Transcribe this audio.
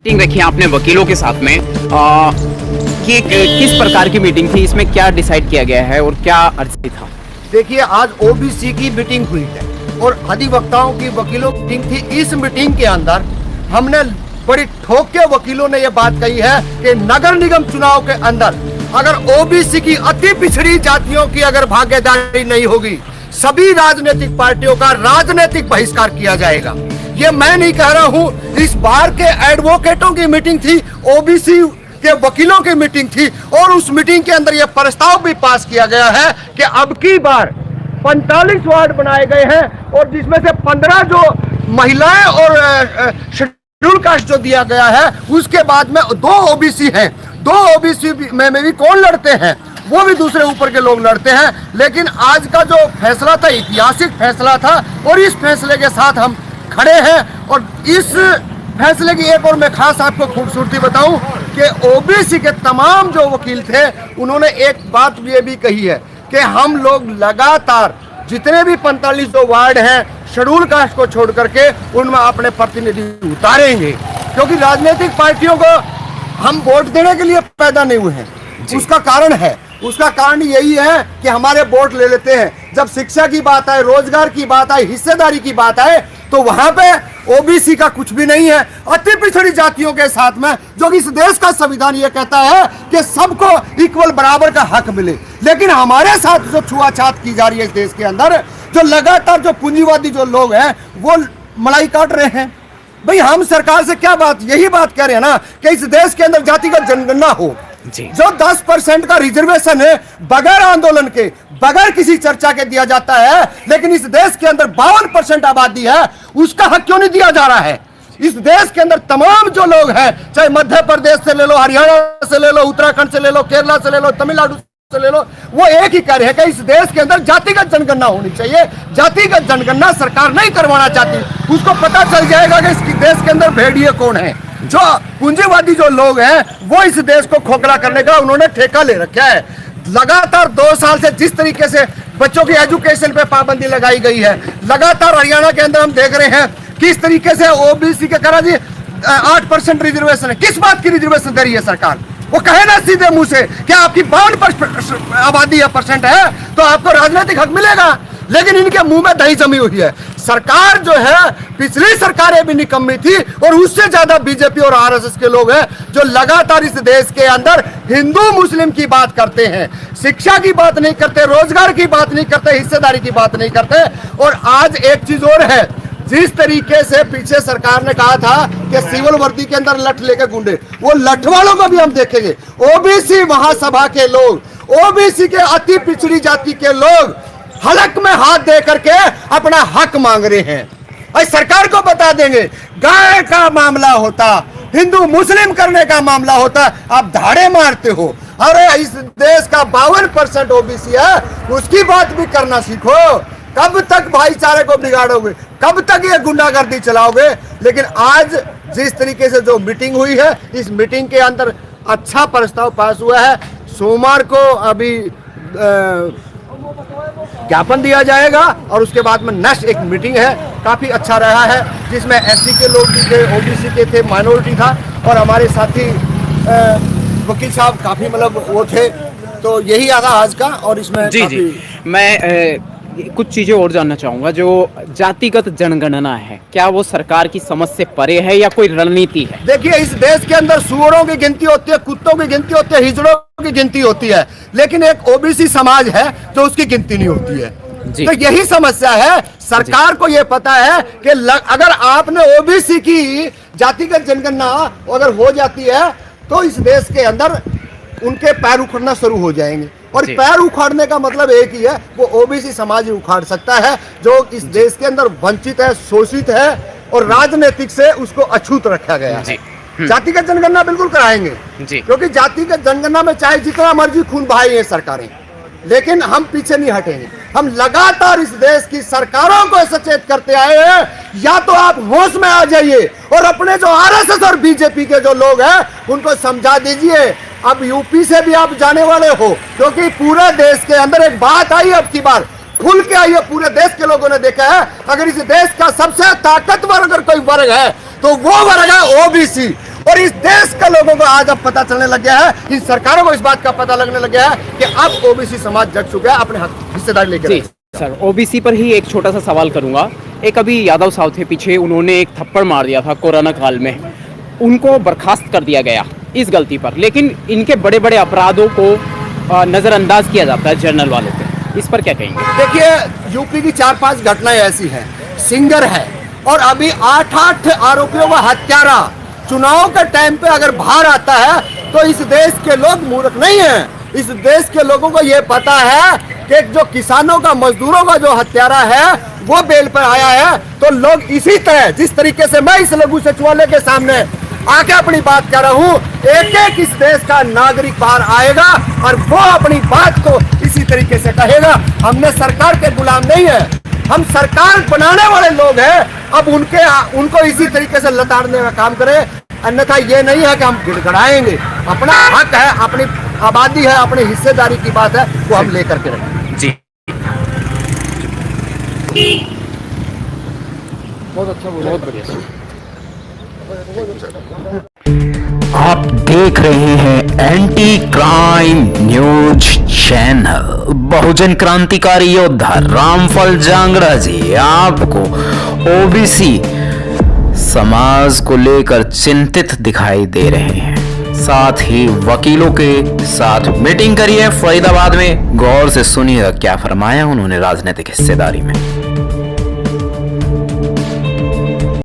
Meeting रखी आपने वकीलों के साथ में कि किस प्रकार की मीटिंग थी, इसमें क्या डिसाइड किया गया है और क्या अर्जी था? देखिए, आज ओबीसी की मीटिंग हुई है और अधिवक्ताओं की वकीलों की मीटिंग थी। इस मीटिंग के अंदर हमने बड़ी ठोक के वकीलों ने यह बात कही है कि नगर निगम चुनाव के अंदर अगर ओबीसी की अति पिछड़ी जातियों की अगर भागीदारी नहीं होगी, सभी राजनीतिक पार्टियों का राजनीतिक बहिष्कार किया जाएगा। ये मैं नहीं कह रहा हूँ, इस बार के एडवोकेटों की मीटिंग थी, ओबीसी के वकीलों की मीटिंग थी और उस मीटिंग के अंदर यह प्रस्ताव भी पास किया गया है कि अब की बार 45 वार्ड बनाए गए हैं और जिसमें से 15 जो महिलाएं और शेड्यूल कास्ट जो दिया गया है, उसके बाद में 2 ओबीसी हैं। 2 ओबीसी में भी कौन लड़ते हैं, वो भी दूसरे ऊपर के लोग लड़ते हैं। लेकिन आज का जो फैसला था, ऐतिहासिक फैसला था और इस फैसले के साथ हम खड़े हैं। और इस फैसले की एक और मैं खास आपको खूबसूरती बताऊं कि ओबीसी के तमाम जो वकील थे, उन्होंने एक बात ये भी कही है कि हम लोग लगातार जितने भी 45 वार्ड हैं शेड्यूल कास्ट को छोड़ करके उनमें अपने प्रतिनिधि उतारेंगे, क्योंकि राजनीतिक पार्टियों को हम वोट देने के लिए पैदा नहीं हुए हैं। उसका कारण यही है कि हमारे वोट ले लेते हैं। जब शिक्षा की बात आए, रोजगार की बात आए, हिस्सेदारी की बात आए, तो वहां पे ओबीसी का कुछ भी नहीं है। अति पिछड़ी जातियों के साथ में जो इस देश का संविधान ये कहता है कि सबको इक्वल बराबर का हक मिले, लेकिन हमारे साथ जो छुआछात की जा रही है इस देश के अंदर, जो लगातार जो पूंजीवादी जो लोग हैं वो मलाई काट रहे हैं। भाई, हम सरकार से क्या बात, यही बात कह रहे हैं ना कि इस देश के अंदर जातिगत जनगणना हो। जो 10% का रिजर्वेशन है बगैर आंदोलन के, बगैर किसी चर्चा के दिया जाता है, लेकिन इस देश के अंदर 52% आबादी है, उसका हक क्यों नहीं दिया जा रहा है? इस देश के अंदर तमाम जो लोग हैं, चाहे मध्य प्रदेश से ले लो, हरियाणा से ले लो, उत्तराखंड से ले लो, केरला से ले लो, तमिलनाडु से ले लो, वो एक ही कार्य है कि इस देश के अंदर जातिगत जनगणना होनी चाहिए। जातिगत जनगणना सरकार नहीं करवाना चाहती। उसको पता चल जाएगा कि इस देश के अंदर भेड़िए कौन है। जो पूंजीवादी जो लोग हैं वो इस देश को खोखला करने का उन्होंने ठेका ले रखा है। लगातार 2 साल से जिस तरीके से बच्चों की एजुकेशन पे पाबंदी लगाई गई है, लगातार हरियाणा के अंदर हम देख रहे हैं किस तरीके से ओबीसी के करा जी 8% रिजर्वेशन है। किस बात की रिजर्वेशन दे रही है सरकार? वो कहे ना सीधे मुंह से कि आपकी 52% आबादी परसेंट है तो आपको राजनीतिक हक मिलेगा, लेकिन इनके मुंह में दही जमी हुई है। सरकार जो है, पिछली सरकारें भी निकम्मी थी और उससे ज्यादा बीजेपी और आरएसएस के लोग हैं जो लगातार इस देश के अंदर हिंदू मुस्लिम की बात करते हैं, शिक्षा की बात नहीं करते, रोजगार की बात नहीं करते, हिस्सेदारी की बात नहीं करते। और आज एक चीज और है, जिस तरीके से पीछे सरकार ने कहा था कि सिविल वर्दी के अंदर लठ लेके गुंडे, वो लठ वालों को भी हम देखेंगे। ओबीसी महासभा के लोग, ओबीसी के अति पिछड़ी जाति के लोग हलक में हाथ दे करके अपना हक मांग रहे हैं। और सरकार को बता देंगे, गाय का मामला होता, हिंदू मुस्लिम करने का मामला होता, आप धाड़े मारते हो। अरे इस देश का 52% ओबीसी है, उसकी बात भी करना सीखो। कब तक भाईचारे को बिगाड़ोगे, कब तक ये गुंडागर्दी चलाओगे? लेकिन आज जिस तरीके से जो मीटिंग हुई है, इस मीटिंग के अंदर अच्छा प्रस्ताव पास हुआ है। सोमवार को अभी ज्ञापन दिया जाएगा और उसके बाद में नेक्स्ट एक मीटिंग है। काफी अच्छा रहा है, जिसमें एससी के लोग भी थे, ओबीसी के थे, माइनॉरिटी था और हमारे साथी वकील साहब काफी मतलब वो थे। तो यही आगा आज का। और इसमें जी मैं कुछ चीजें और जानना चाहूंगा। जो जातिगत जनगणना है, क्या वो सरकार की समझ से परे है या कोई रणनीति है? देखिए, इस देश के अंदर सुअरों की गिनती होती है, कुत्तों की गिनती होती है, हिजड़ों की गिनती होती है, लेकिन एक ओबीसी समाज है जो उसकी गिनती नहीं होती है। तो यही समस्या है। सरकार को यह पता है कि अगर आपने ओबीसी की जातिगत जनगणना अगर हो जाती है तो इस देश के अंदर उनके पैर उखड़ना शुरू हो जाएंगे। और पैर उखाड़ने का मतलब एक ही है, वो ओबीसी समाज ही उखाड़ सकता है जो इस देश के अंदर वंचित है, शोषित है और राजनीतिक से उसको अछूत रखा गया है। जातिगत जनगणना बिल्कुल कराएंगे, क्योंकि जातिगत जनगणना में चाहे जितना मर्जी खून बहाई है सरकारें, लेकिन हम पीछे नहीं हटेंगे। हम लगातार इस देश की सरकारों को सचेत करते आए हैं, या तो आप होश में आ जाइए और अपने जो आरएसएस और बीजेपी के जो लोग हैं उनको समझा दीजिए। अब यूपी से भी आप जाने वाले हो, क्योंकि पूरे देश के अंदर एक बात आई अब की बार खुल के आई है, पूरे देश के लोगों ने देखा है। अगर इस देश का सबसे ताकतवर अगर कोई वर्ग है तो वो वर्ग है ओबीसी। और इस देश के लोगों को आज अब पता चलने लग गया है, इन सरकारों को इस बात का पता लगने लग गया है कि अब ओबीसी समाज जग चुका है, अपने हिस्सेदारी लेकर। जी सर, ओबीसी पर ही एक छोटा सा सवाल करूंगा। एक अभी यादव साहब थे पीछे, उन्होंने एक थप्पड़ मार दिया था कोरोना काल में, उनको बर्खास्त कर दिया गया इस गलती पर, लेकिन इनके बड़े बड़े अपराधों को नज़रअंदाज किया जाता है जनरल वालों पे, इस पर क्या कहेंगे? देखिए, यूपी की 4-5 घटनाएं ऐसी हैं, सिंगर है और अभी 8-8 आरोपियों का हत्यारा चुनाव के टाइम पे अगर बाहर आता है तो इस देश के लोग मूर्ख नहीं हैं। इस देश के लोगों को ये पता है कि जो किसानों का, मजदूरों का जो हत्यारा है वो बेल पर आया है, तो लोग इसी तरह, जिस तरीके से मैं इस लघु सचिवालय के सामने आके अपनी बात कर रहा हूँ, एक एक इस देश का नागरिक बाहर आएगा और वो अपनी बात को इसी तरीके से कहेगा। हमने सरकार के गुलाम नहीं है, हम सरकार बनाने वाले लोग हैं। अब उनको इसी तरीके से लताड़ने का काम करें, अन्यथा ये नहीं है कि हम गिड़गड़ाएंगे। अपना हक है, अपनी आबादी है, अपनी हिस्सेदारी की बात है, वो हम लेकर के रहेंगे। जी, बहुत अच्छा, बहुत बढ़िया। आप देख रहे हैं एंटी क्राइम न्यूज चैनल। बहुजन क्रांतिकारी योद्धा रामफल जांगड़ा जी आपको ओबीसी समाज को लेकर चिंतित दिखाई दे रहे हैं। साथ ही वकीलों के साथ मीटिंग करी है फरीदाबाद में, गौर से सुनिएगा क्या फरमाया उन्होंने राजनीतिक हिस्सेदारी में।